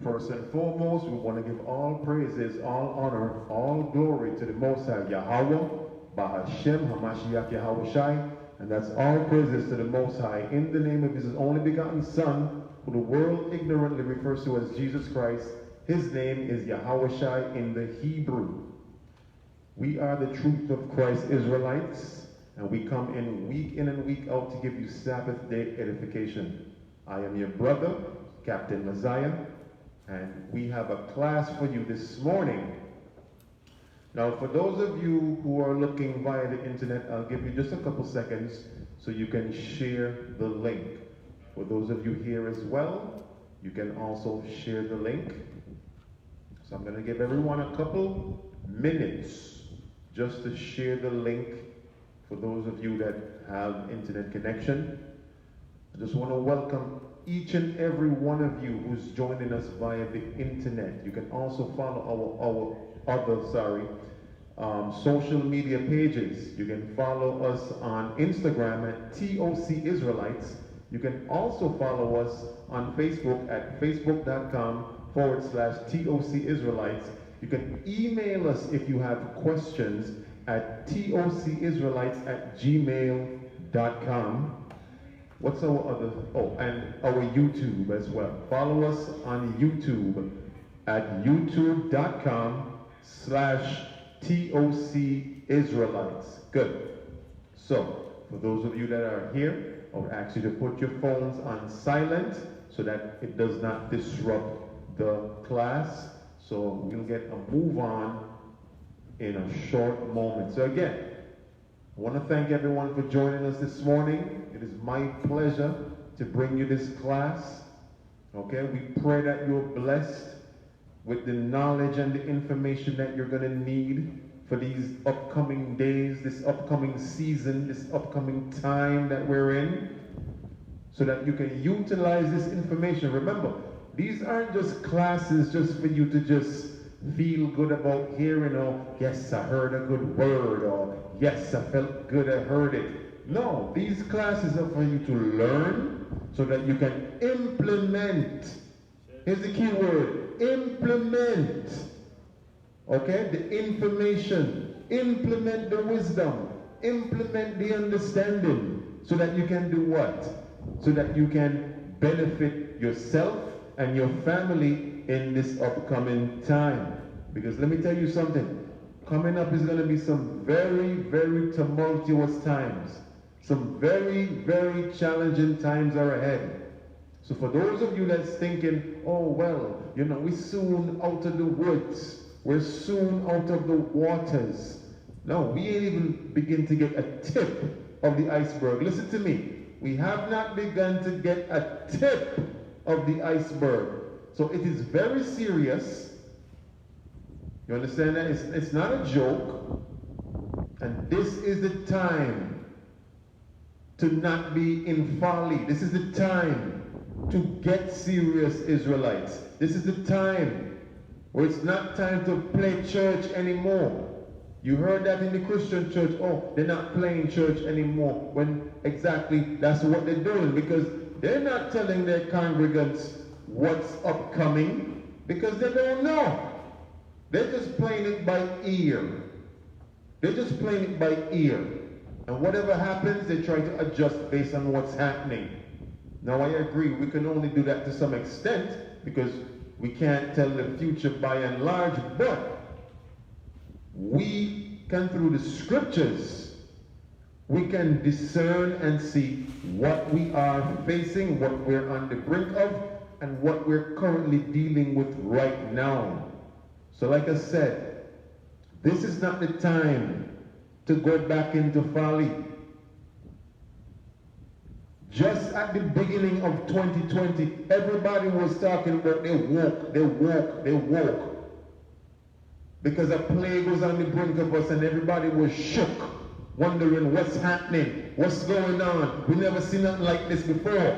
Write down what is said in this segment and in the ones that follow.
First and foremost, we want to give all praises, all honor, all glory to the Most High Yahweh, Bahashem, Hamashiach Yahweh Shai, and that's all praises to the Most High in the name of His only begotten Son, who the world ignorantly refers to as Jesus Christ. His name is Yahweh Shai in the Hebrew. We are the Truth of Christ Israelites, and we come in and week out to give you Sabbath day edification. I am your brother, Captain Messiah, and we have a class for you this morning. Now, for those of you who are looking via the internet, I'll give you just a couple seconds so you can share the link. For those of you here as well, you can also share the link. So I'm going to give everyone a couple minutes just to share the link for those of you that have internet connection. I just want to welcome each and every one of you who's joining us via the internet. You can also follow our other social media pages. You can follow us on Instagram at TOC Israelites. You can also follow us on Facebook at facebook.com/TOC Israelites. You can email us if you have questions at tocisraelites@gmail.com. What's our other? Oh, and our YouTube as well. Follow us on YouTube at youtube.com/TOC Israelites. Good. So, for those of you that are here, I would ask you to put your phones on silent so that it does not disrupt the class. So we'll get a move on in a short moment. So again, I want to thank everyone for joining us this morning. It is my pleasure to bring you this class. Okay, we pray that you're blessed with the knowledge and the information that you're going to need for these upcoming days, this upcoming season, this upcoming time that we're in, so that you can utilize this information. Remember, these aren't just classes just for you to just feel good about hearing, or yes, I heard a good word, or yes, I felt good, I heard it. No, these classes are for you to learn so that you can implement. Here's the key word, implement. Okay, the information, implement the wisdom, implement the understanding, so that you can do what? So that you can benefit yourself and your family in this upcoming time. Because let me tell you something, coming up is going to be some very, very tumultuous times. Some very, very challenging times are ahead. So for those of you that's thinking, oh, well, you know, we're soon out of the woods. We're soon out of the waters. No, we ain't even begin to get a tip of the iceberg. Listen to me. We have not begun to get a tip of the iceberg. So it is very serious. You understand that? It's not a joke. And this is the time to not be in folly. This is the time to get serious, Israelites. This is the time where it's not time to play church anymore. You heard that in the Christian church. Oh, they're not playing church anymore. When exactly that's what they're doing, because they're not telling their congregants what's upcoming, because they don't know. They're just playing it by ear. They're just playing it by ear. And whatever happens, they try to adjust based on what's happening. Now, I agree, we can only do that to some extent, because we can't tell the future by and large, but we can, through the scriptures, we can discern and see what we are facing, what we're on the brink of, and what we're currently dealing with right now. So like I said, this is not the time to go back into folly. Just at the beginning of 2020, everybody was talking about they woke. Because a plague was on the brink of us and everybody was shook, wondering what's happening, what's going on. We never seen nothing like this before.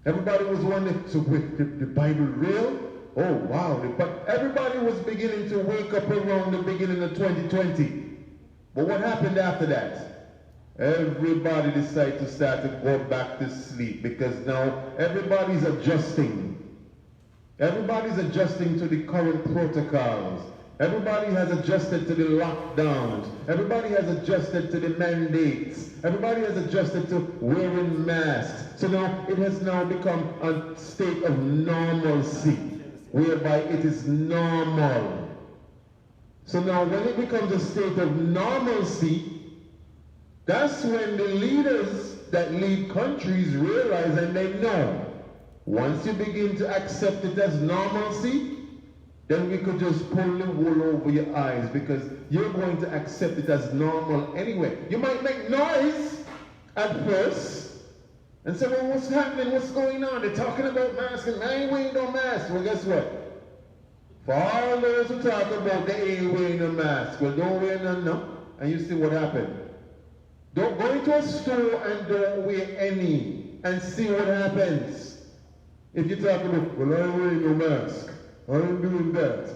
Everybody was wondering, so the Bible real? Oh wow, but everybody was beginning to wake up around the beginning of 2020. But what happened after that? Everybody decided to start to go back to sleep, because now everybody's adjusting. Everybody's adjusting to the current protocols. Everybody has adjusted to the lockdowns. Everybody has adjusted to the mandates. Everybody has adjusted to wearing masks. So now it has now become a state of normalcy, whereby it is normal. So now when it becomes a state of normalcy, that's when the leaders that lead countries realize and they know, once you begin to accept it as normalcy, then we could just pull the wool over your eyes because you're going to accept it as normal anyway. You might make noise at first and say, well, what's happening? What's going on? They're talking about masks and I ain't wearing no mask. Well, guess what? For all those who talk about they ain't wearing a mask, well, don't wear none now. And you see what happened. Don't go into a store and don't wear any and see what happens. If you talk about, well, I ain't wearing no mask, I ain't doing that,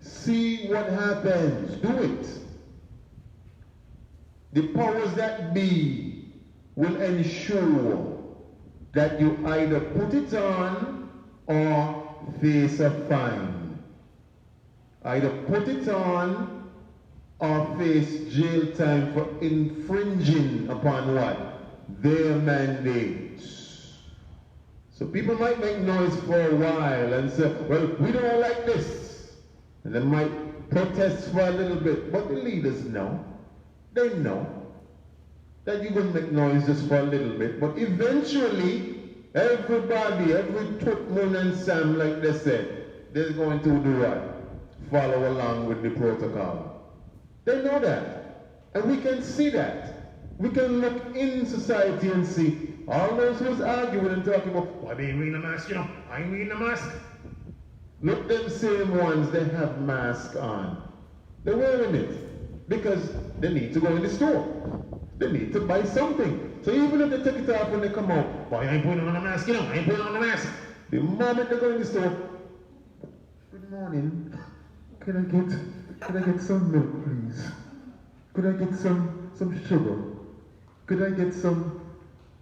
see what happens. Do it. The powers that be will ensure that you either put it on or face a fine. Either put it on or face jail time for infringing upon what? Their mandates. So people might make noise for a while and say, well, we don't like this. And they might protest for a little bit. But the leaders know. They know that you're going to make noise just for a little bit. But eventually, everybody, every Tutmun and Sam, like they said, they're going to do what? Follow along with the protocol. They know that. And we can see that. We can look in society and see all those who's arguing and talking about, why they ain't wearing a mask, you know? I ain't wearing a mask. Look, them same ones, they have masks on. They're wearing it because they need to go in the store. They need to buy something. So even if they take it off when they come out, why I ain't putting on a mask, you know? I ain't putting on a mask. The moment they go in the store, good morning, can I get some milk, please? Could I get some sugar? Could I get some,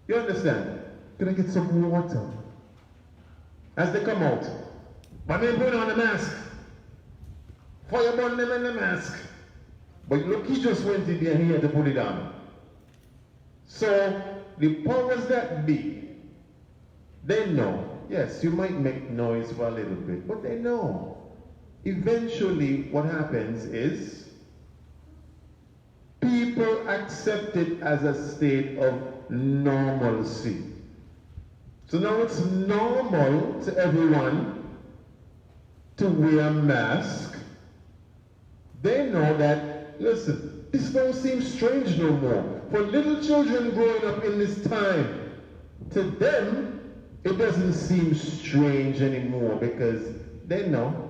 you understand? Could I get some water? As they come out, but they put on the mask. Fire burn them in the mask. But look, he just went in there and he had to put it on. So the powers that be, they know, yes, you might make noise for a little bit, but they know. Eventually what happens is people accept it as a state of normalcy. So now it's normal to everyone to wear a mask. They know that, listen, this don't seem strange no more. For little children growing up in this time, to them, it doesn't seem strange anymore because they know.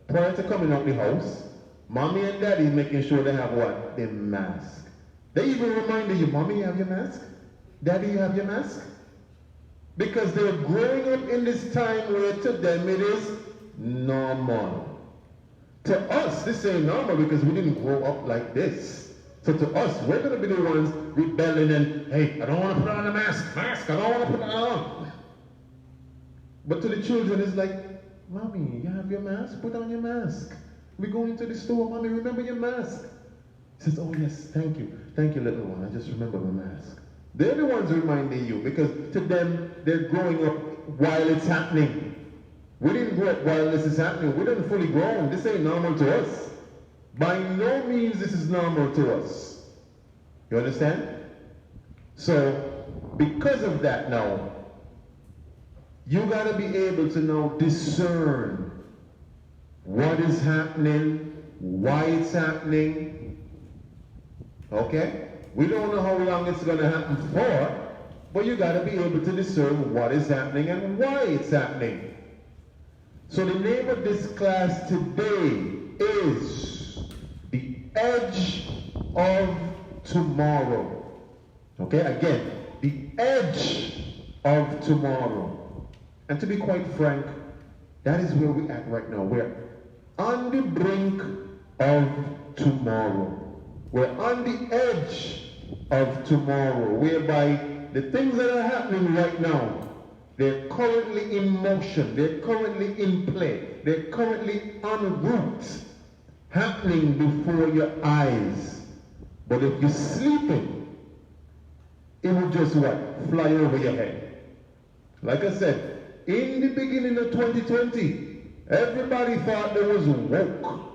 Prior to coming out the house, mommy and daddy making sure they have what? Their mask. They even reminded you, mommy, you have your mask? Daddy, you have your mask? Because they're growing up in this time where to them it is normal. To us, this ain't normal because we didn't grow up like this. So to us, we're going to be the ones rebelling and, hey, I don't want to put on a mask, I don't want to put it on. But to the children, it's like, mommy, you have your mask? Put on your mask. We're going to the store, mommy, remember your mask. He says, oh yes, thank you, little one, I just remember my mask. They're the ones reminding you because to them, they're growing up while it's happening. We didn't grow up while this is happening. We didn't fully grown. This ain't normal to us. By no means this is normal to us. You understand? So, because of that now, you got to be able to now discern what is happening, why it's happening. Okay? We don't know how long it's going to happen for, but you got to be able to discern what is happening and why it's happening. So the name of this class today is The Edge of Tomorrow. Okay, again, the edge of tomorrow. And to be quite frank, that is where we're at right now. We're on the brink of tomorrow. We're on the edge of tomorrow, whereby the things that are happening right now They're currently in motion. They're currently in play. They're currently en route, happening before your eyes. But if you're sleeping, it will just what? Fly over your head. Like I said, in the beginning of 2020, everybody thought there was woke.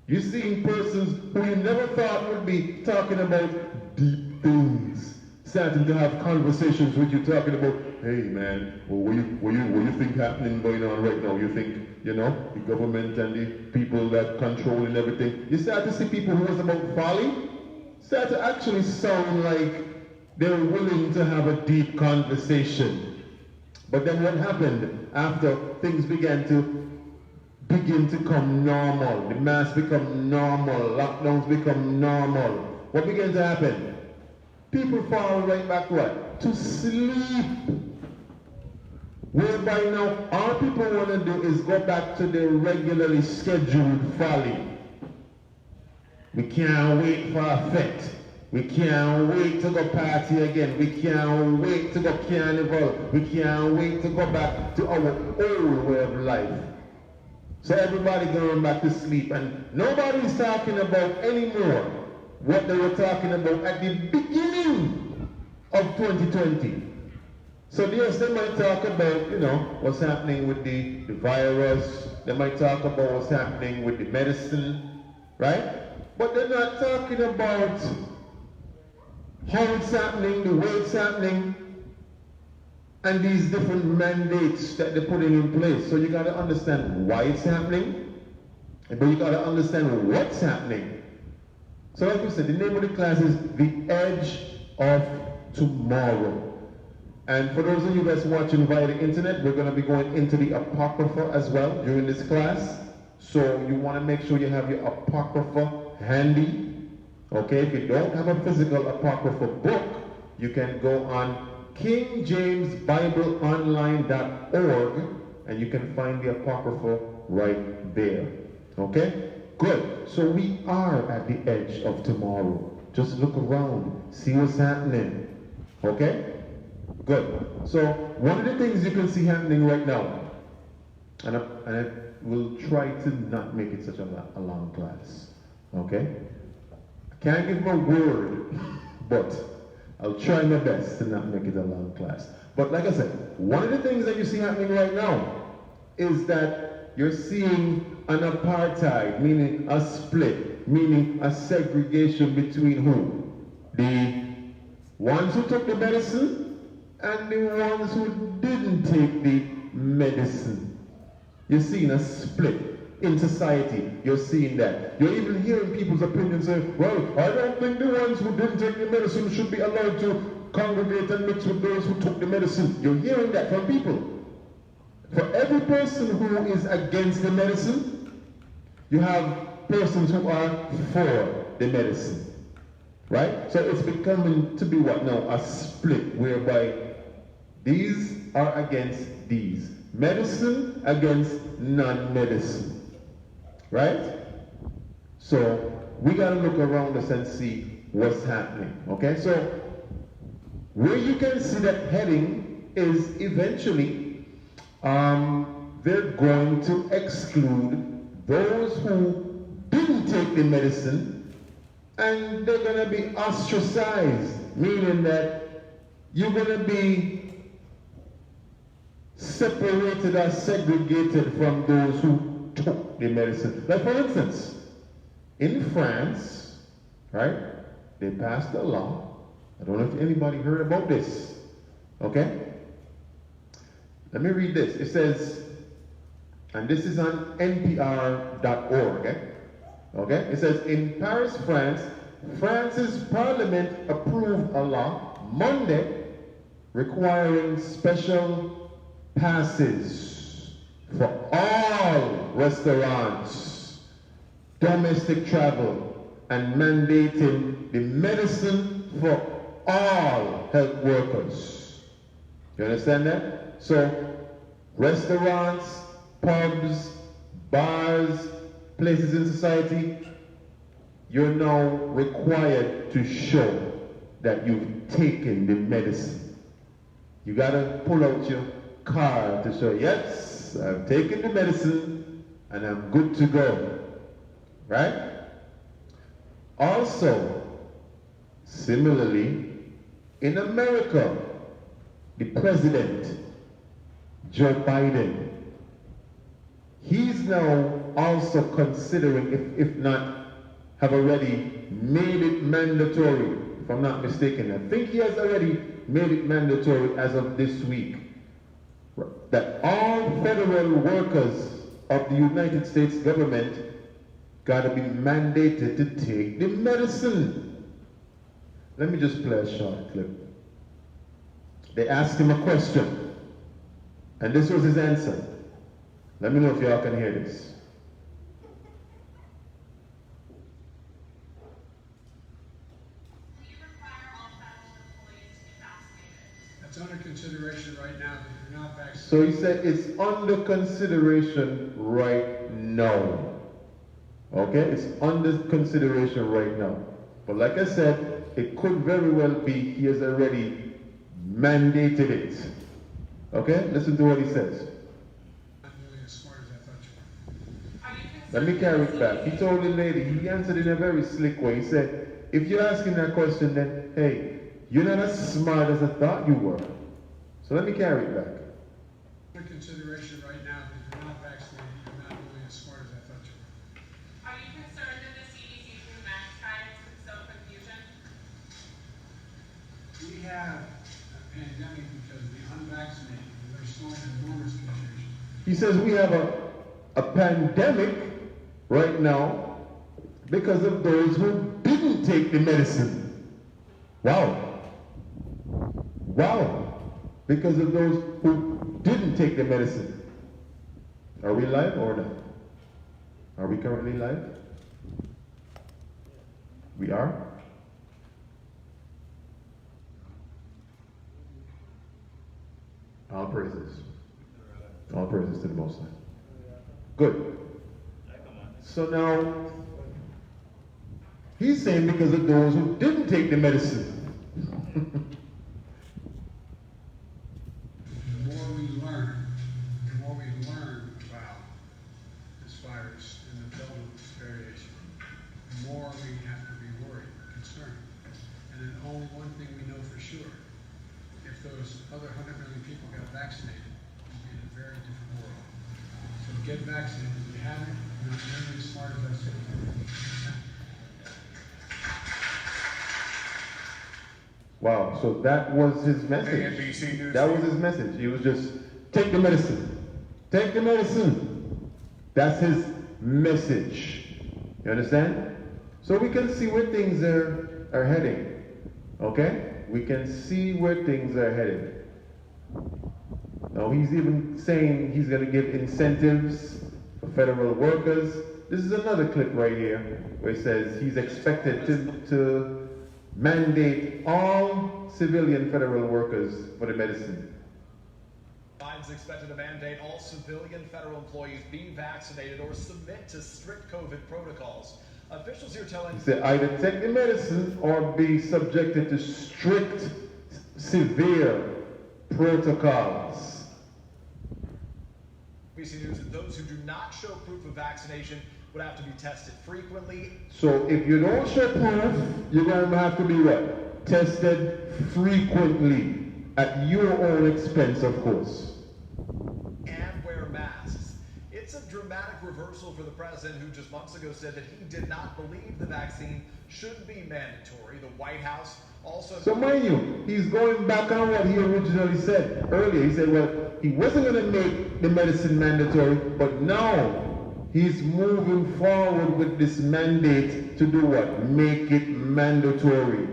You're seeing persons who you never thought would be talking about deep things, starting to have conversations with you, talking about, hey man, what you think happening going on right now? You think, you know, the government and the people that control and everything. You start to see people who was about folly start to actually sound like they're willing to have a deep conversation. But then what happened after things began to come normal, the masks become normal, lockdowns become normal, what began to happen? People fall right back what? To sleep. Whereby now all people want to do is go back to their regularly scheduled folly. We can't wait for a fete. We can't wait to go party again. We can't wait to go carnival. We can't wait to go back to our old way of life. So everybody going back to sleep, and nobody's talking about anymore what they were talking about at the beginning of 2020. So yes, they might talk about, you know, what's happening with the virus. They might talk about what's happening with the medicine, right? But they're not talking about how it's happening, the way it's happening, and these different mandates that they're putting in place. So you got to understand why it's happening, but you got to understand what's happening. So like we said, the name of the class is The Edge of Tomorrow. And for those of you that's watching via the internet, we're going to be going into the Apocrypha as well during this class. So you want to make sure you have your Apocrypha handy. Okay, if you don't have a physical Apocrypha book, you can go on KingJamesBibleOnline.org and you can find the Apocrypha right there. Okay? Good. So we are at the edge of tomorrow. Just look around. See what's happening. Okay? Good. So one of the things you can see happening right now, and I will try to not make it such a long class. Okay? I can't give my word, but I'll try my best to not make it a long class. But like I said, one of the things that you see happening right now is that you're seeing an apartheid, meaning a split, meaning a segregation between who? The ones who took the medicine and the ones who didn't take the medicine. You're seeing a split in society. You're seeing that. You're even hearing people's opinions say, well, I don't think the ones who didn't take the medicine should be allowed to congregate and mix with those who took the medicine. You're hearing that from people. For every person who is against the medicine, you have persons who are for the medicine. Right? So it's becoming to be what now? A split whereby these are against these. Medicine against non-medicine. Right? So we got to look around us and see what's happening. Okay? So where you can see that heading is eventually they're going to exclude those who didn't take the medicine, and they're going to be ostracized, meaning that you're going to be separated or segregated from those who took the medicine. Like for instance, in France, right, they passed a law. I don't know if anybody heard about this. Okay? Let me read this. It says, and this is on npr.org, okay? It says, in Paris, France, France's parliament approved a law Monday requiring special passes for all restaurants, domestic travel, and mandating the medicine for all health workers. You understand that? So, restaurants, pubs, bars, places in society, you're now required to show that you've taken the medicine. You got to pull out your card to show, yes, I've taken the medicine and I'm good to go. Right? Also, similarly, in America, the president, Joe Biden, he's now also considering, if not have already made it mandatory, if I'm not mistaken. I think he has already made it mandatory as of this week, that all federal workers of the United States government got to be mandated to take the medicine. Let me just play a short clip. They asked him a question, and this was his answer. Let me know if y'all can hear this. Do you require all federal employees to be vaccinated? That's under consideration right now, but if you're not vaccinated. So he said it's under consideration right now. Okay, it's under consideration right now. But like I said, it could very well be he has already mandated it. Okay, listen to what he says. Not nearly as smart as I thought you were. Are you Let me concerned carry with it back. He told the lady, he answered in a very slick way. He said, if you're asking that question, then hey, you're not as smart as I thought you were. So let me carry it back. Under consideration right now, but if you're not vaccinated, you're not nearly as smart as I thought you were. Are you concerned that the CDC's new mask guidance could sow confusion? We have a pandemic because of the unvaccinated, and they're showing enormous confusion. He says we have a pandemic right now because of those who didn't take the medicine. Wow. Wow. Because of those who didn't take the medicine. Are we live or not? Are we currently live? We are? All praises. All praises to the Most High. Good. So now, he's saying because of those who didn't take the medicine. The more we learn about this virus and the Delta variation, the more we have to be worried, concerned. And then only one thing we know for sure: if those other 100 million people got vaccinated, we'd be in a very different world. So get vaccinated. If you haven't, you're not nearly as smart as I said. Wow, so that was his message. NBC News. That was his message. He was just, take the medicine. Take the medicine. That's his message. You understand? So we can see where things are heading. Okay? We can see where things are headed. Now he's even saying he's going to give incentives for federal workers. This is another clip right here where he says he's expected to mandate all civilian federal workers for the medicine. Biden's expected to mandate all civilian federal employees be vaccinated or submit to strict COVID protocols. Officials here telling... He said either take the medicine or be subjected to strict, severe protocols. NBC News that those who do not show proof of vaccination would have to be tested frequently. So if you don't show proof, you're going to have to be what? Tested frequently at your own expense, of course. And wear masks. It's a dramatic reversal for the president who just months ago said that he did not believe the vaccine should be mandatory. The White House also... So mind you, he's going back on what he originally said earlier. He said, well, he wasn't going to make the medicine mandatory, but now he's moving forward with this mandate to do what? Make it mandatory.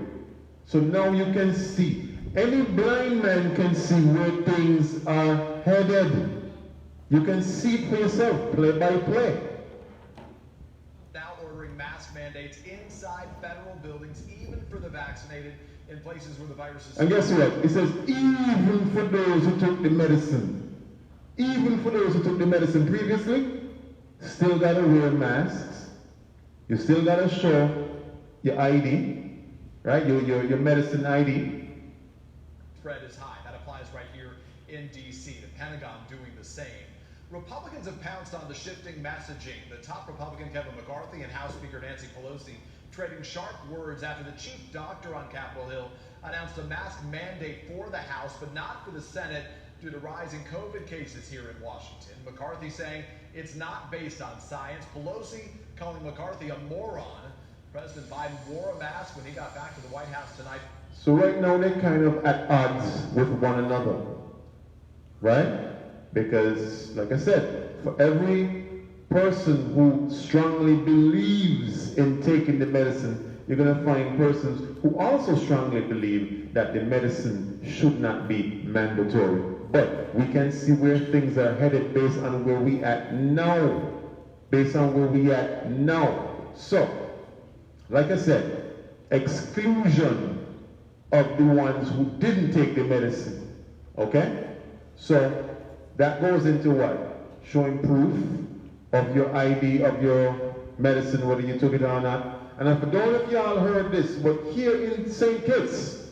So now you can see. Any blind man can see where things are headed. You can see for yourself, play by play. Now ordering mask mandates inside federal buildings, even for the vaccinated, in places where the virus is... And guess what? It says even for those who took the medicine. Even for those who took the medicine previously, still gotta wear masks. You still gotta show your ID, right? Your medicine ID. Spread is high. That applies right in D.C., the Pentagon doing the same. Republicans have pounced on the shifting messaging. The top Republican, Kevin McCarthy, and House Speaker Nancy Pelosi trading sharp words after the chief doctor on Capitol Hill announced a mask mandate for the House, but not for the Senate due to rising COVID cases here in Washington. McCarthy saying it's not based on science. Pelosi calling McCarthy a moron. President Biden wore a mask when he got back to the White House tonight. So right now they're kind of at odds with one another, right? Because, like I said, for every person who strongly believes in taking the medicine, you're going to find persons who also strongly believe that the medicine should not be mandatory. But we can see where things are headed based on where we at now. Based on where we at now. So, like I said, exclusion of the ones who didn't take the medicine. Okay? So, that goes into what? Showing proof of your ID, of your medicine, whether you took it or not. And I don't know if y'all heard this, but here in St. Kitts,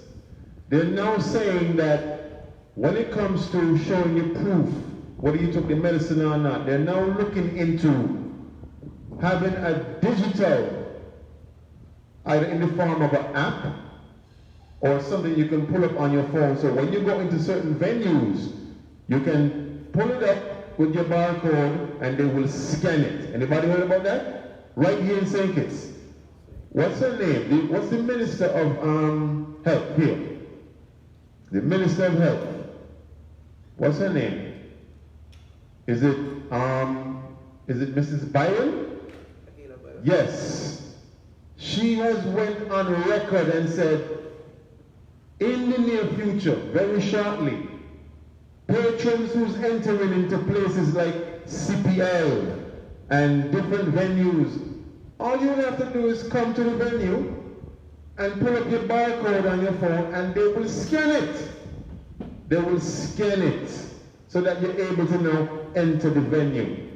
they're now saying that when it comes to showing you proof, whether you took the medicine or not, they're now looking into having a digital, either in the form of an app or something you can pull up on your phone. So when you go into certain venues, you can pull it up with your barcode and they will scan it. Anybody heard about that? Right here in St. Kitts. What's her name? What's the Minister of Health here? The Minister of Health. What's her name? Is it Mrs. Byron? Yes. She has went on record and said, in the near future, very shortly, patrons who's entering into places like CPL and different venues, all you have to do is come to the venue and pull up your barcode on your phone and they will scan it. They will scan it so that you're able to now enter the venue.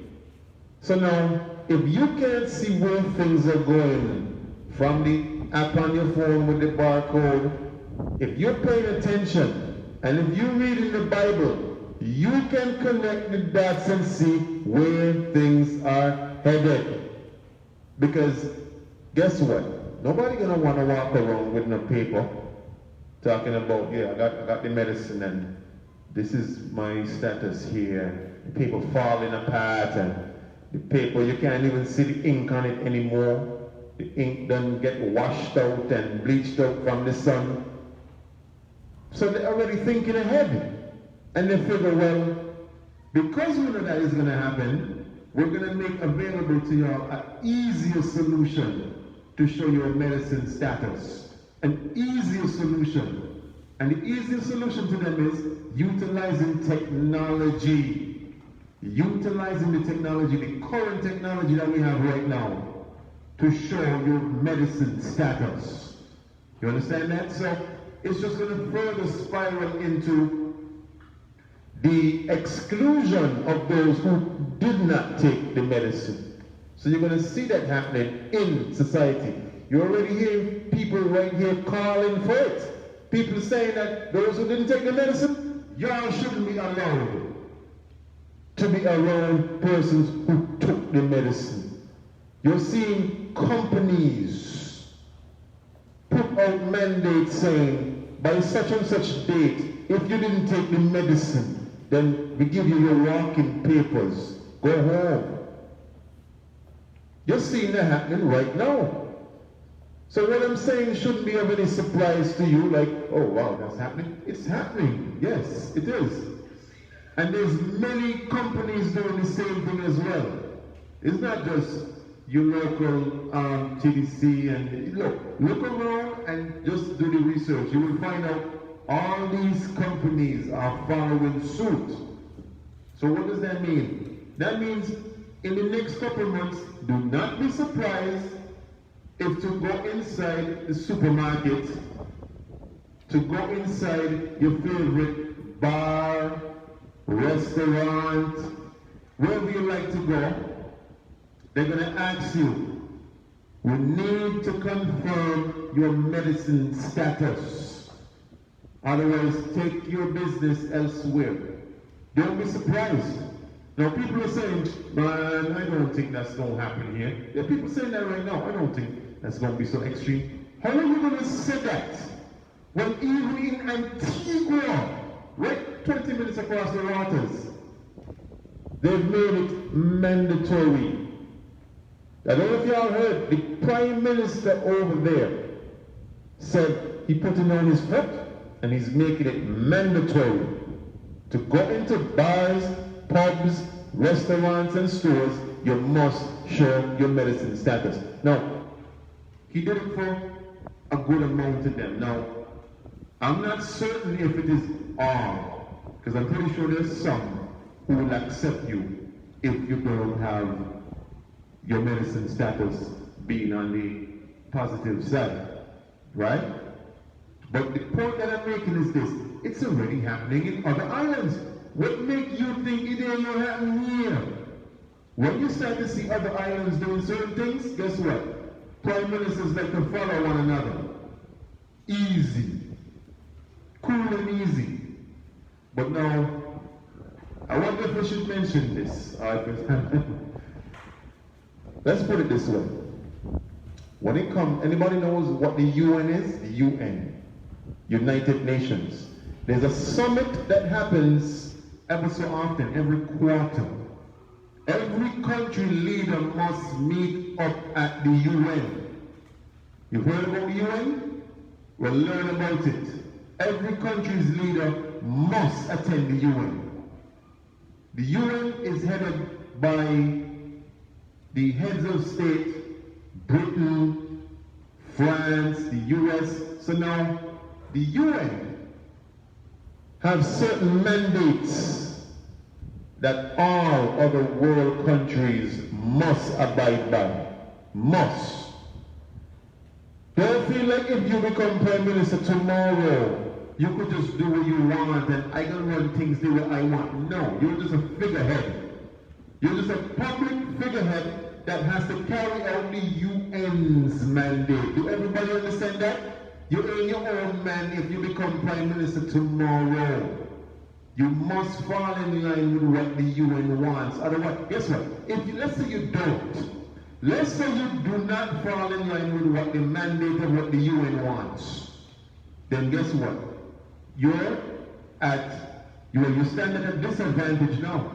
So now, if you can't see where things are going from the app on your phone with the barcode, if you're paying attention and if you're reading the Bible, you can connect the dots and see where things are headed. Because guess what? Nobody gonna want to walk around with no paper talking about, yeah, I got the medicine and this is my status here. The paper falling apart and the paper, you can't even see the ink on it anymore. The ink doesn't get washed out and bleached out from the sun. So they're already thinking ahead. And they figure, well, because we know that is going to happen, we're going to make available to y'all an easier solution to show your medicine status. An easier solution. And the easiest solution to them is utilizing technology. Utilizing the technology, the current technology that we have right now, to show your medicine status. You understand that? So it's just going to further spiral into the exclusion of those who did not take the medicine. So you're going to see that happening in society. You're already hearing people right here calling for it. People saying that those who didn't take the medicine, y'all shouldn't be allowed to be around persons who took the medicine. You're seeing companies put out mandates saying, by such and such date, if you didn't take the medicine, then we give you your walking papers. Go home. You're seeing that happening right now. So what I'm saying shouldn't be of any surprise to you, like, oh wow, that's happening. It's happening. Yes, it is. And there's many companies doing the same thing as well. It's not just your local TDC and look around and just do the research. You will find out all these companies are following suit. So what does that mean? That means in the next couple of months, do not be surprised if to go inside the supermarket, to go inside your favorite bar, restaurant, wherever you like to go, they're going to ask you, we need to confirm your medicine status. Otherwise, take your business elsewhere. Don't be surprised. Now, people are saying, man, I don't think that's going to happen here. There are people saying that right now. I don't think that's going to be so extreme. How are you going to say that when even in Antigua, right 20 minutes across the waters, they've made it mandatory? I don't know if y'all heard, the Prime Minister over there said he put it on his foot and he's making it mandatory to go into bars, pubs, restaurants and stores. You must show your medicine status. Now, he did it for a good amount of them. Now, I'm not certain if it is all, because I'm pretty sure there's some who will accept you if you don't have your medicine status being on the positive side, right? But the point that I'm making is this: it's already happening in other islands. What makes you think it ain't gonna happen here? When you start to see other islands doing certain things, guess what? Prime ministers like to follow one another. Easy. Cool and easy. But now, I wonder if I should mention this. Let's put it this way. When it comes, anybody knows what the UN is? The UN, United Nations. There's a summit that happens ever so often, every quarter. Every country leader must meet up at the UN. You've heard about the UN? Well, learn about it. Every country's leader must attend the UN. The UN is headed by the heads of state, Britain, France, the US. So now, the UN have certain mandates that all other world countries must abide by. Must. Don't feel like if you become Prime Minister tomorrow, you could just do what you want and I can run things the way I want. No, you're just a figurehead. You're just a public figurehead that has to carry out the UN's mandate. Do everybody understand that? You ain't your own man if you become Prime Minister tomorrow. You must fall in line with what the UN wants. Otherwise, guess what? If you, let's say you don't. Let's say you do not fall in line with what the mandate of what the UN wants. Then guess what? You stand at a disadvantage now.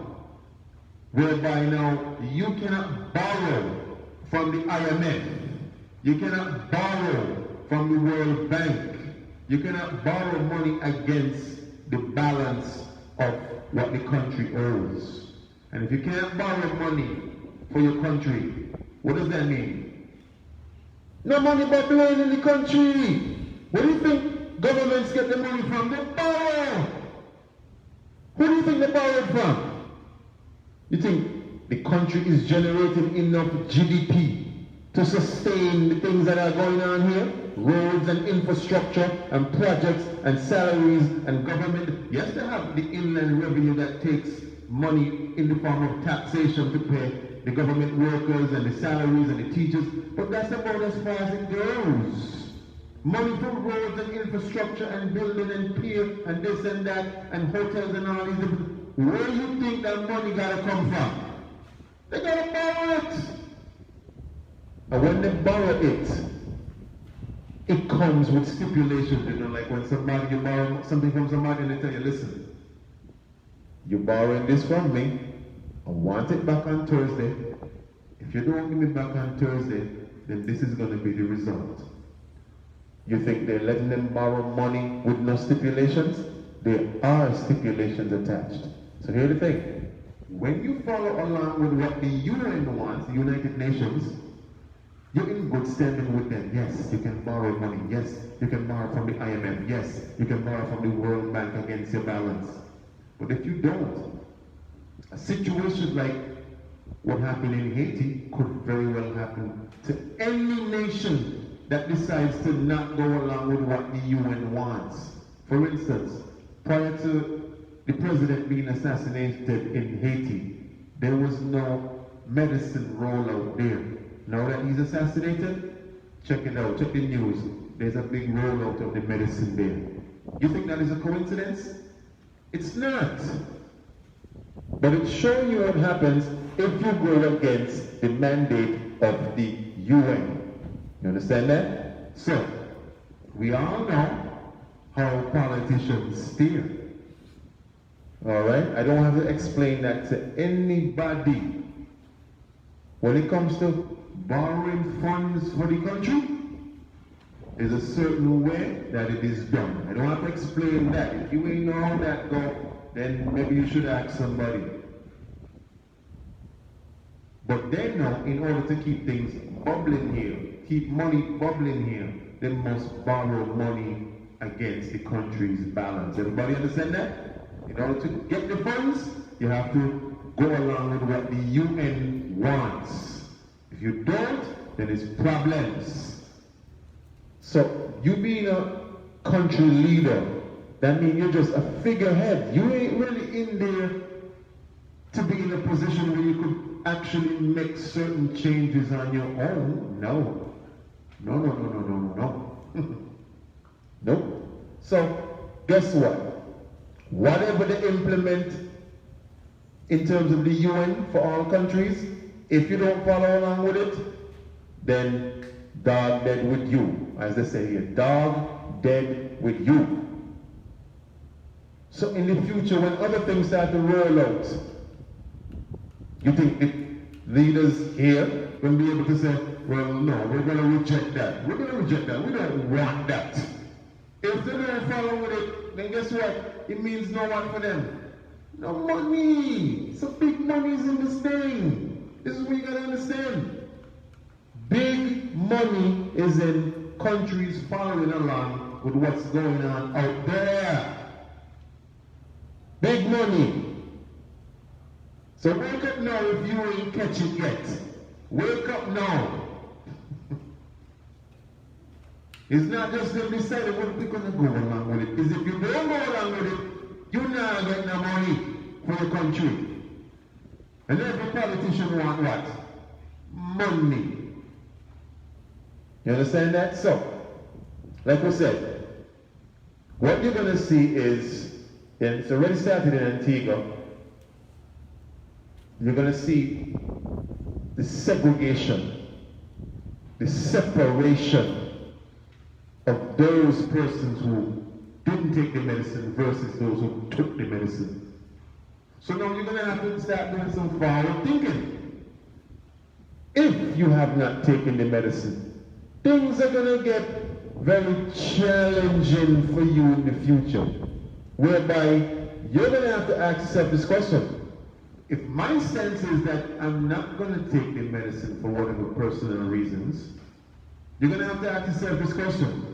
Whereby now you cannot borrow from the IMF. You cannot borrow from the World Bank. You cannot borrow money against the balance of what the country owes. And if you can't borrow money for your country, what does that mean? No money bubbling in the country. Where do you think governments get the money from? They borrow. Who do you think they borrowed from? You think the country is generating enough GDP to sustain the things that are going on here? Roads and infrastructure and projects and salaries and government. Yes, they have the inland revenue that takes money in the form of taxation to pay the government workers and the salaries and the teachers, but that's about as far as it goes. Money for roads and infrastructure and building and pier and this and that and hotels and all these different. Where do you think that money gotta come from? They gotta borrow it. And when they borrow it, it comes with stipulations, you know, like when you borrow something from somebody and they tell you, listen, you're borrowing this from me, I want it back on Thursday. If you don't give me back on Thursday, then this is going to be the result. You think they're letting them borrow money with no stipulations? There are stipulations attached. So here's the thing. When you follow along with what the UN wants, the United Nations, you're in good standing with them. Yes, you can borrow money. Yes, you can borrow from the IMF. Yes, you can borrow from the World Bank against your balance. But if you don't, a situation like what happened in Haiti could very well happen to any nation that decides to not go along with what the UN wants. For instance, prior to the president being assassinated in Haiti, there was no medicine rollout there. Now that he's assassinated, check it out, check the news. There's a big rollout of the medicine there. You think that is a coincidence? It's not. But it's showing you what happens if you go against the mandate of the UN. You understand that? So, we all know how politicians steer. Alright? I don't have to explain that to anybody. When it comes to borrowing funds for the country, there's a certain way that it is done. I don't have to explain that. If you ain't know how that go, then maybe you should ask somebody. But they know in order to keep things bubbling here, keep money bubbling here, they must borrow money against the country's balance. Everybody understand that? In order to get the funds, you have to go along with what the UN wants. If you don't, then it's problems. So, you being a country leader, that means you're just a figurehead. You ain't really in there to be in a position where you could actually make certain changes on your own. No. No. Nope. So, guess what? Whatever they implement in terms of the UN for all countries, if you don't follow along with it, then dog dead with you. As they say here, dog dead with you. So in the future, when other things start to roll out, you think the leaders here will be able to say, well, no, we're going to reject that. We're going to reject that. We don't want that. If they don't follow with it, then guess what? It means no one for them. No money. So big money is in this thing. This is what you got to understand. Big money is in countries following along with what's going on out there. Big money. So wake up now if you ain't catch it yet. Wake up now. It's not just them deciding what we're going to go along with it. Because if you don't go along with it, you're not getting no money for your country. And every politician want what? Money. You understand that? So, like we said, what you're going to see is, and it's already started in Antigua, you're going to see the segregation, the separation of those persons who didn't take the medicine versus those who took the medicine. So now you're going to have to start doing some forward thinking. If you have not taken the medicine, things are going to get very challenging for you in the future, whereby you're going to have to ask yourself this question. If my sense is that I'm not going to take the medicine for whatever personal reasons, you're going to have to ask yourself this question.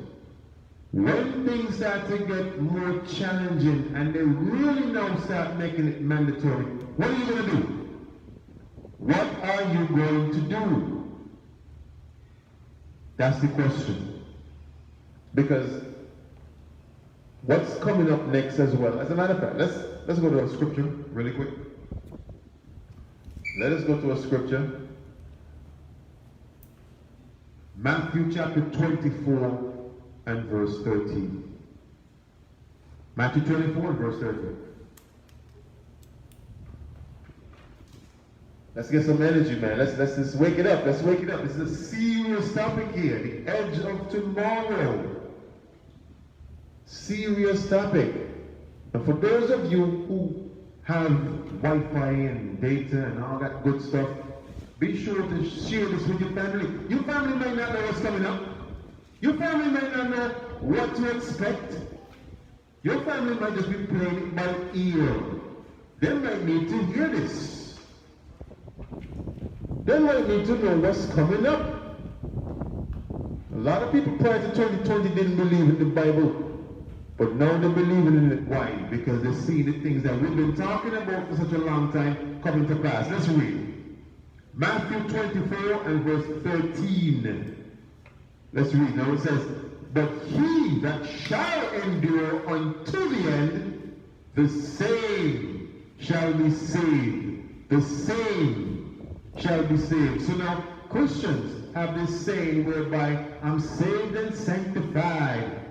When things start to get more challenging and they really now start making it mandatory, what are you going to do? What are you going to do? That's the question. Because what's coming up next as well, as a matter of fact, let's go to a scripture really quick. Let us go to a scripture. Matthew chapter 24 and verse 13. Matthew 24 and verse 13. Let's get some energy, man. Let's just wake it up. Let's wake it up. This is a serious topic here. The edge of tomorrow. Serious topic. And for those of you who have Wi-Fi and data and all that good stuff, be sure to share this with your family. Your family might not know what's coming up. Your family might not know what to expect. Your family might just be playing it by ear. They might need to hear this. They might need to know what's coming up. A lot of people prior to 2020 didn't believe in the Bible. But now they're believing in it. Why? Because they see the things that we've been talking about for such a long time coming to pass. Let's read. Matthew 24 and verse 13. Let's read. Now it says, but he that shall endure unto the end, the same shall be saved. The same shall be saved. So now Christians have this saying whereby I'm saved and sanctified.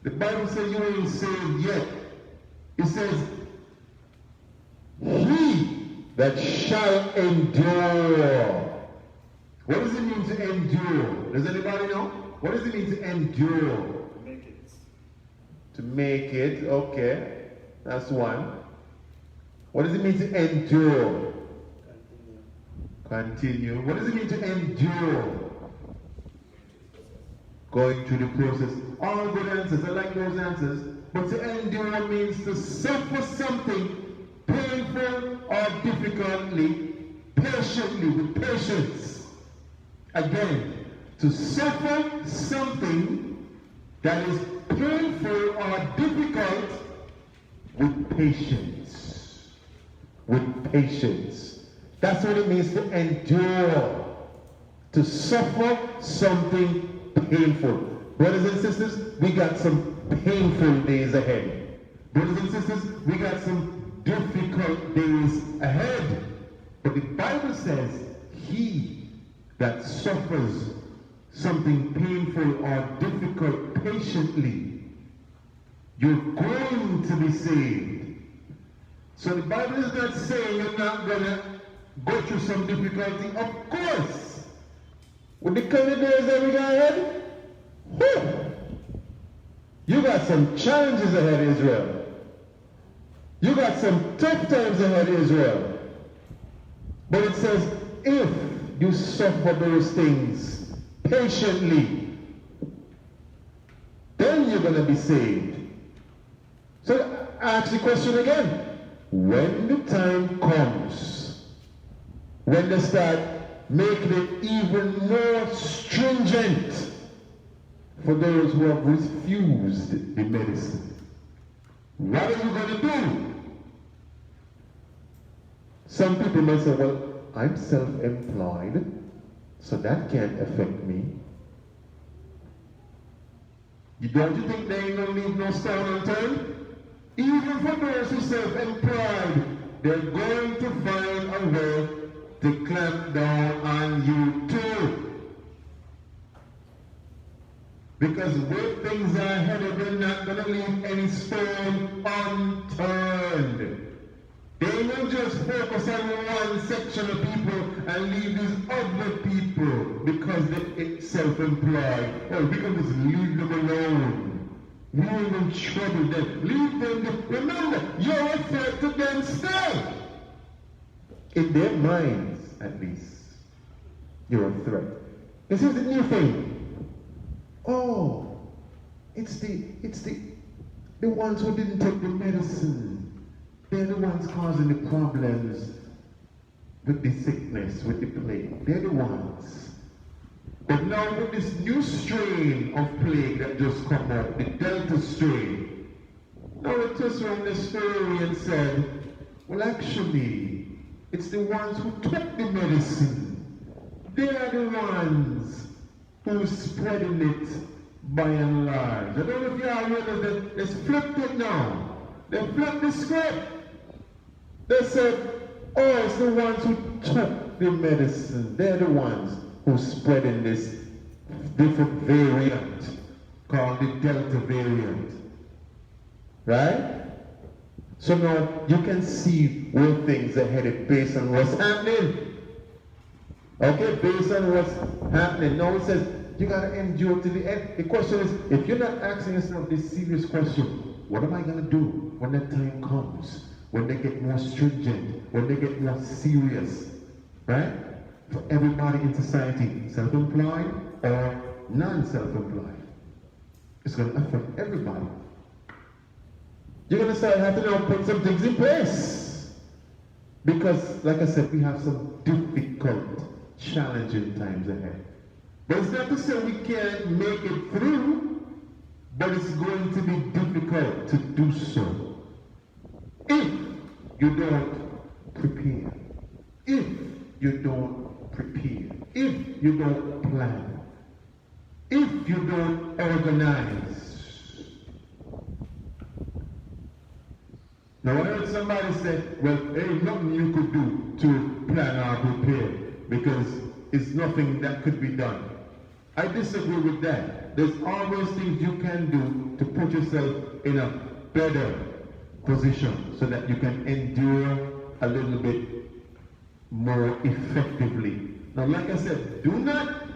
The Bible says you ain't saved yet. It says, he that shall endure. What does it mean to endure? Does anybody know? What does it mean to endure? Make it. To make it, okay. That's one. What does it mean to endure? Continue. What does it mean to endure? Going through the process. All good answers. I like those answers. But to endure means to suffer something painful or difficultly, patiently, with patience. Again, to suffer something that is painful or difficult with patience. With patience. That's what it means to endure. To suffer something painful. Brothers and sisters, we got some painful days ahead. Brothers and sisters, we got some difficult days ahead. But the Bible says, he that suffers something painful or difficult patiently, you're going to be saved. So the Bible is not saying you're not going to go through some difficulty. Of course. With the kind of days that we got ahead, you got some challenges ahead, Israel. You got some tough times ahead, Israel. But it says, if you suffer those things patiently, then you're going to be saved. So I ask the question again. When the time comes, when they start making it even more stringent for those who have refused the medicine, what are you going to do? Some people may say, well, I'm self-employed, so that can't affect me. Don't you think they ain't going to leave no stone unturned? Even for those who are self-employed, they're going to find a way to clamp down on you too. Because where things are headed, they're not going to leave any stone unturned. They will just focus on one section of people and leave these other people because they're self-employed. Well, we can just leave them alone. We ain't going to trouble them. Leave them. Remember, you're a threat to them still. In their minds, at least, you're a threat. This is the new thing. Oh, it's the ones who didn't take the medicine. They're the ones causing the problems with the sickness, with the plague. They're the ones. But now with this new strain of plague that just come up, the Delta strain, now it just ran the story and said, well, actually, it's the ones who took the medicine. They are the ones who's spreading it by and large. I don't know if you all realize that they flipped it now. They flipped the script. They said, oh, it's the ones who took the medicine. They're the ones who's spreading this different variant called the Delta variant. Right? So now you can see where things are headed based on what's happening. Okay, based on what's happening. Now it says, you got to endure to the end. The question is, if you're not asking yourself this serious question, what am I going to do when that time comes? When they get more stringent, when they get more serious, right? For everybody in society, self-employed or non-self-employed. It's going to affect everybody. You're going to start having to now put some things in place. Because, like I said, we have some difficult, challenging times ahead. But it's not to say we can't make it through, but it's going to be difficult to do so. If you don't prepare, if you don't prepare, if you don't plan, if you don't organize. Now I heard somebody say, well, there ain't nothing you could do to plan or prepare because it's nothing that could be done. I disagree with that. There's always things you can do to put yourself in a better position so that you can endure a little bit more effectively. Now, like I said, do not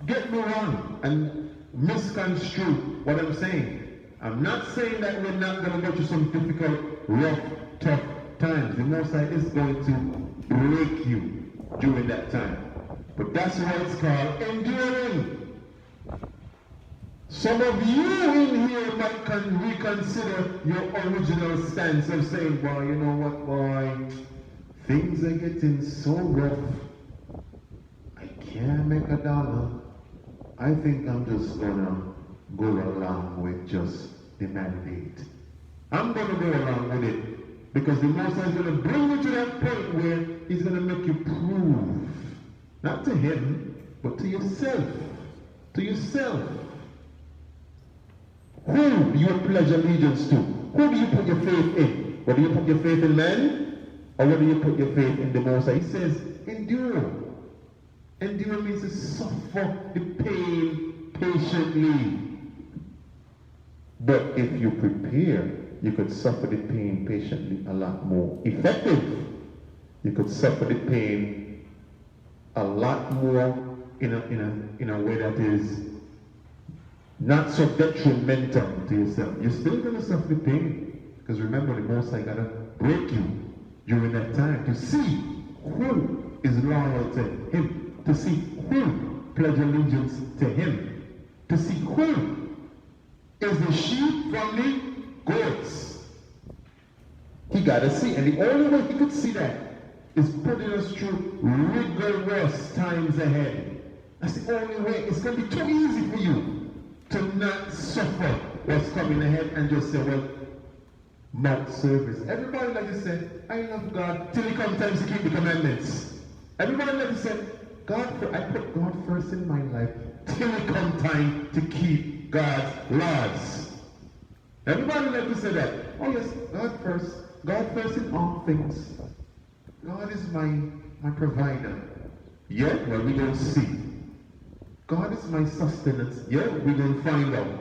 get me wrong and misconstrue what I'm saying. I'm not saying that we're not going to go through some difficult, rough, tough times. The Most High is going to break you during that time. But that's why it's called enduring. Some of you in here might reconsider your original stance of saying, boy, you know what, boy, things are getting so rough. I can't make a dollar. I think I'm just gonna go along with just the mandate. I'm gonna go along with it because the Most High is gonna bring you to that point where he's gonna make you prove, not to him, but to yourself. To yourself. Who do you pledge allegiance to? Who do you put your faith in? Whether you put your faith in men, or whether you put your faith in the Most High. He says, endure. Endure means to suffer the pain patiently. But if you prepare, you could suffer the pain patiently a lot more effective. You could suffer the pain a lot more in a way that is not so detrimental to yourself. You're still going to suffer the pain. Because remember, the Most High got to break you during that time to see who is loyal to him, to see who pledge allegiance to him, to see who is the sheep from the goats. He got to see, and the only way he could see that is putting us through rigorous times ahead. That's the only way. It's going to be too easy for you to not suffer what's coming ahead and just say, well, mouth service. Everybody like to say, I love God till it comes time to keep the commandments. Everybody like to say, I put God first in my life till it comes time to keep God's laws. Everybody like to say that. Oh yes, God first in all things. God is my provider. Yet, well, we don't see. God is my sustenance. Yeah, we're going to find out.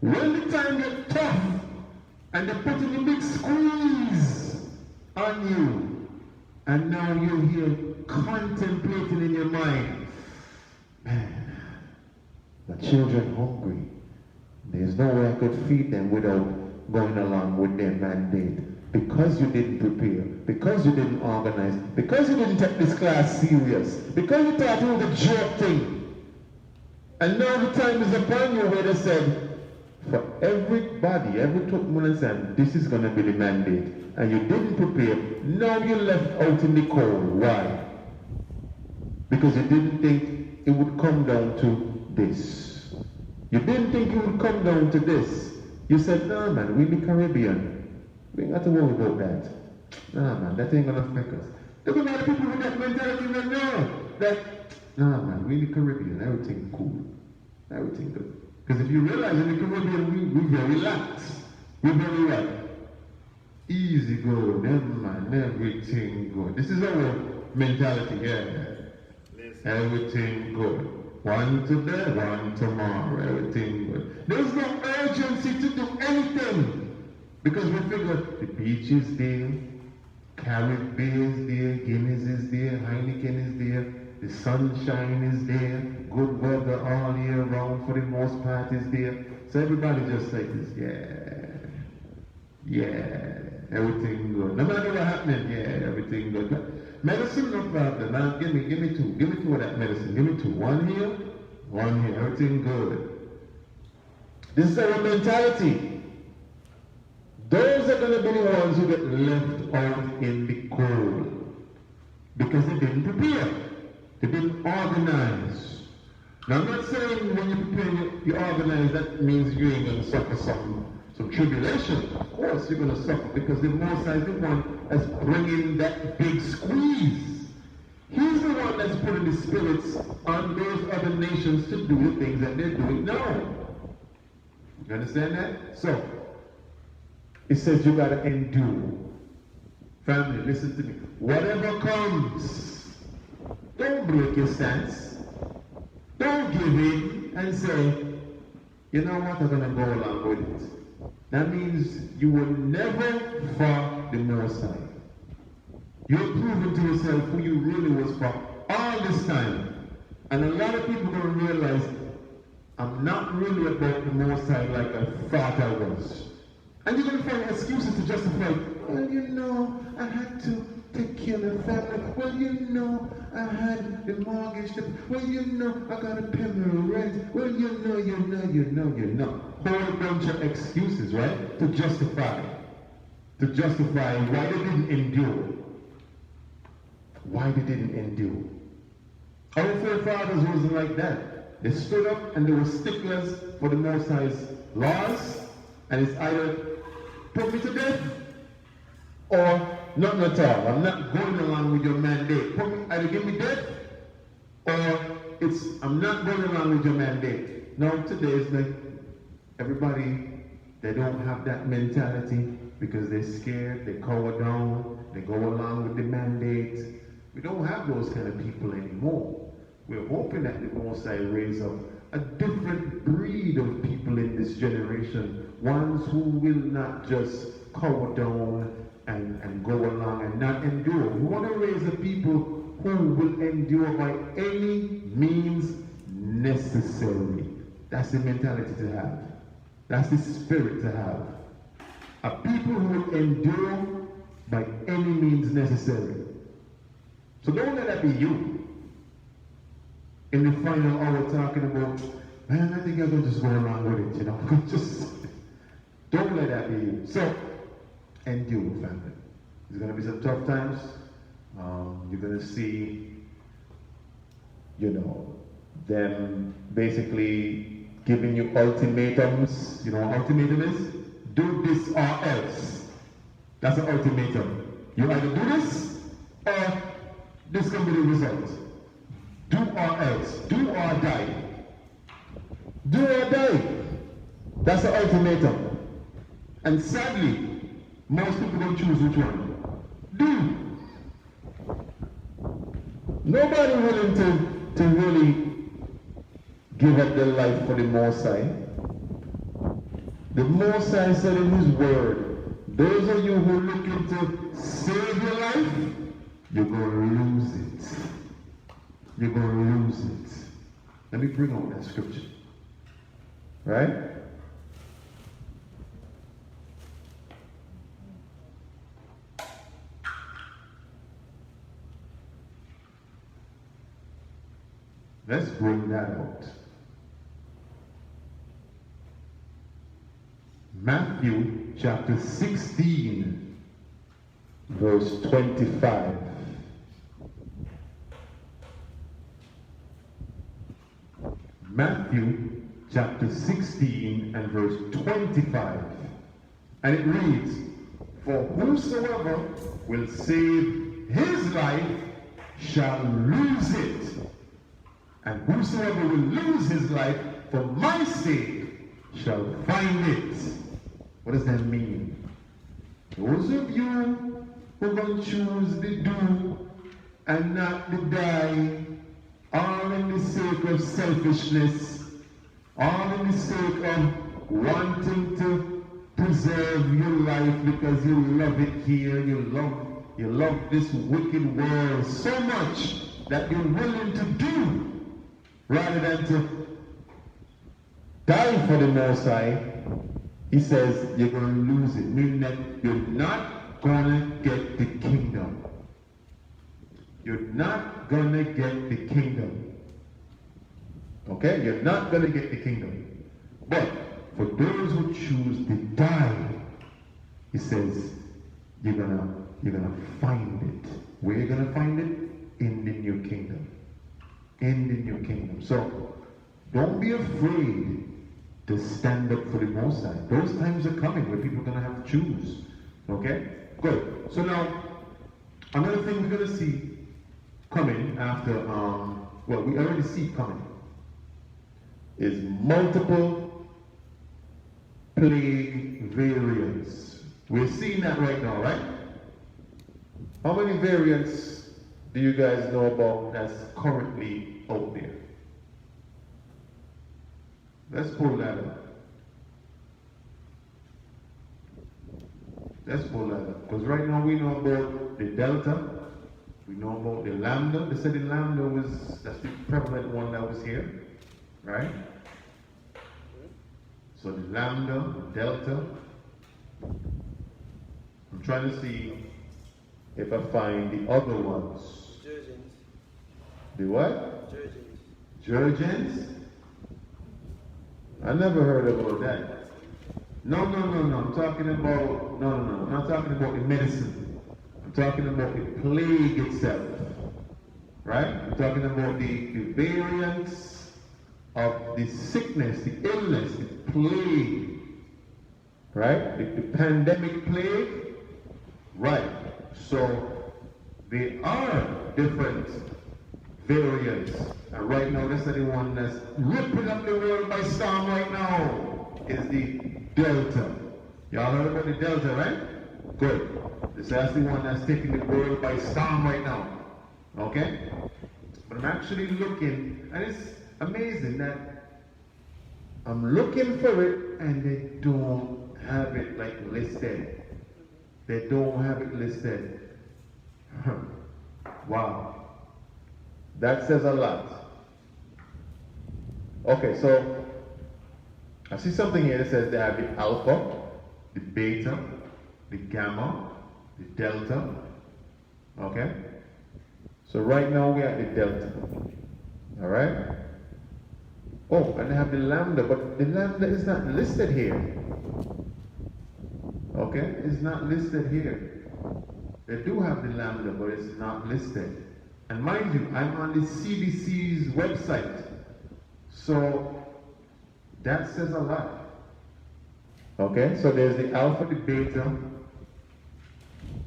When the time gets tough and they're putting a big squeeze on you, and now you're here contemplating in your mind, man, my children hungry. There's no way I could feed them without going along with their mandate. Because you didn't prepare, because you didn't organize, because you didn't take this class serious, because you thought it was a joke thing. And now the time is upon you where they said, for everybody, every Turkmen said, this is going to be the mandate. And you didn't prepare. Now you're left out in the cold. Why? Because you didn't think it would come down to this. You didn't think it would come down to this. You said, no man, we the Caribbean. We ain't got to worry about that. Nah man, that ain't going to affect us. Look at all the people with that mentality right now. That, nah man, we the Caribbean, everything cool. Everything good. Because if you realize in the Caribbean, we very lax. We're very what? Easy go, them man, everything good. This is our mentality here. Everything good. One today, one tomorrow, everything good. There's no urgency to do anything. Because we figure the beach is there, Caribbean is there, Guinness is there, Heineken is there, the sunshine is there, good weather all year round for the most part is there. So everybody just like this, yeah, everything good. No matter what happening, yeah, everything good. Medicine, no problem. Now give me two. Give me two of that medicine. Give me two. One here, everything good. This is our mentality. Those are going to be the ones who get left out in the cold because they didn't prepare. They didn't organize. Now I'm not saying when you prepare, you organize, that means you ain't going to suffer some tribulation. Of course you're going to suffer because the Most High is the one that's bringing that big squeeze. He's the one that's putting the spirits on those other nations to do the things that they're doing now. You understand that? So, it says you got to endure. Family, listen to me. Whatever comes, don't break your stance. Don't give in and say, you know what, I'm going to go along with it. That means you will never for the Most High. You're proving to yourself who you really was for all this time. And a lot of people don't realize I'm not really about the Most High like I thought I was. And you're going to find excuses to justify, well, you know, I had to take care of the family. Well, you know, I had the mortgage. Well, you know, I got to pay my rent. Well, you know. Whole bunch of excuses, right? To justify why they didn't endure. Why they didn't endure. Our forefathers wasn't like that. They stood up and they were sticklers for the Most High's laws, and it's either put me to death or not at all. I'm not going along with your mandate. Either give me death or it's I'm not going along with your mandate. Now today it's like everybody, they don't have that mentality because they're scared, they cower down, they go along with the mandate. We don't have those kind of people anymore. We're hoping that the Most High raise up a different breed of people in this generation, ones who will not just cower down and go along and not endure. We want to raise a people who will endure by any means necessary. That's the mentality to have. That's the spirit to have. A people who will endure by any means necessary. So don't let that be you. In the final hour talking about, man, I think I'm going to just go along with it, you know. Just don't let that be you. So, endure, family. There's going to be some tough times. You're going to see, you know, them basically giving you ultimatums. You know what ultimatum is? Do this or else. That's an ultimatum. You either do this or this can be the result. Do or else. Do or die. Do or die. That's an ultimatum. And sadly, most people don't choose which one. Do. Nobody willing to really give up their life for the Most High. The Most High said in His Word, those of you who are looking to save your life, you're going to lose it. You're going to lose it. Let me bring on that scripture. Right? Let's bring that out. Matthew chapter 16, verse 25. Matthew chapter 16 and verse 25. And it reads, for whosoever will save his life shall lose it. And whosoever will lose his life for my sake shall find it. What does that mean? Those of you who are going to choose the do and not the die, all in the sake of selfishness, all in the sake of wanting to preserve your life because you love it here, you love this wicked world so much that you're willing to do rather than to die for the Most High. He says you're going to lose it, meaning that you're not going to get the kingdom. You're not going to get the kingdom. Okay? You're not going to get the kingdom. But for those who choose to die, he says you're gonna find it. Where are you going to find it? In the new kingdom. In the new kingdom. So don't be afraid to stand up for the Most High. Those times are coming where people are going to have to choose. Okay? Good. So now, another thing we're going to see coming after, well, we already see coming, is multiple plague variants. We're seeing that right now, right? How many variants do you guys know about that's currently out there? Let's pull that up. Let's pull that up. Because right now we know about the delta. We know about the lambda. They said the lambda that's the prevalent one that was here. Right? So the lambda, the delta. I'm trying to see if I find the other ones. Jurgens. The what? Jurgens. Jurgens? I never heard about that. No. I'm talking about, no. I'm not talking about the medicine. I'm talking about the plague itself. Right? I'm talking about the variants of the sickness, the illness, the plague. Right? The pandemic plague. Right. So there are different variants. And right now, this is the one that's ripping up the world by storm right now. Is the Delta. Y'all heard about the Delta, right? Good. That's the one that's taking the world by storm right now. Okay? But I'm actually looking, and it's amazing that I'm looking for it and they don't have it like listed. They don't have it listed. Wow. That says a lot. Okay, so I see something here that says they have the alpha, the beta, the gamma, the delta. Okay? So right now we're at the delta. Alright? Oh, and they have the lambda, but the lambda is not listed here. Okay? It's not listed here. They do have the lambda, but it's not listed. And mind you, I'm on the CDC's website. So that says a lot. Okay? So there's the alpha, the beta,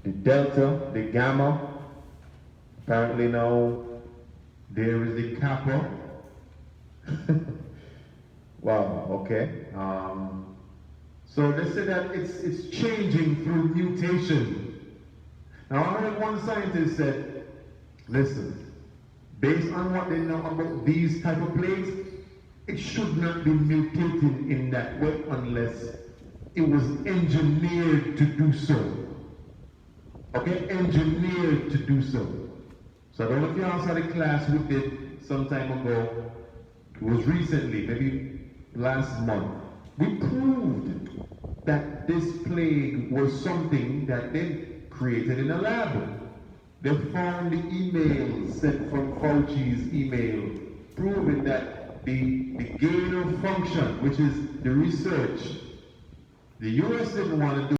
the delta, the gamma. Apparently now there is the kappa. Wow, okay. So they say that it's changing through mutation. Now I heard one scientist said, listen, based on what they know about these type of plagues, it should not be mutating in that way unless it was engineered to do so. Okay, engineered to do so. So I don't know if you all saw the class we did some time ago. It was recently, maybe last month. We proved that this plague was something that they created in a lab. They found the emails sent from Fauci's email proving that the gain of function, which is the research, the US didn't want to do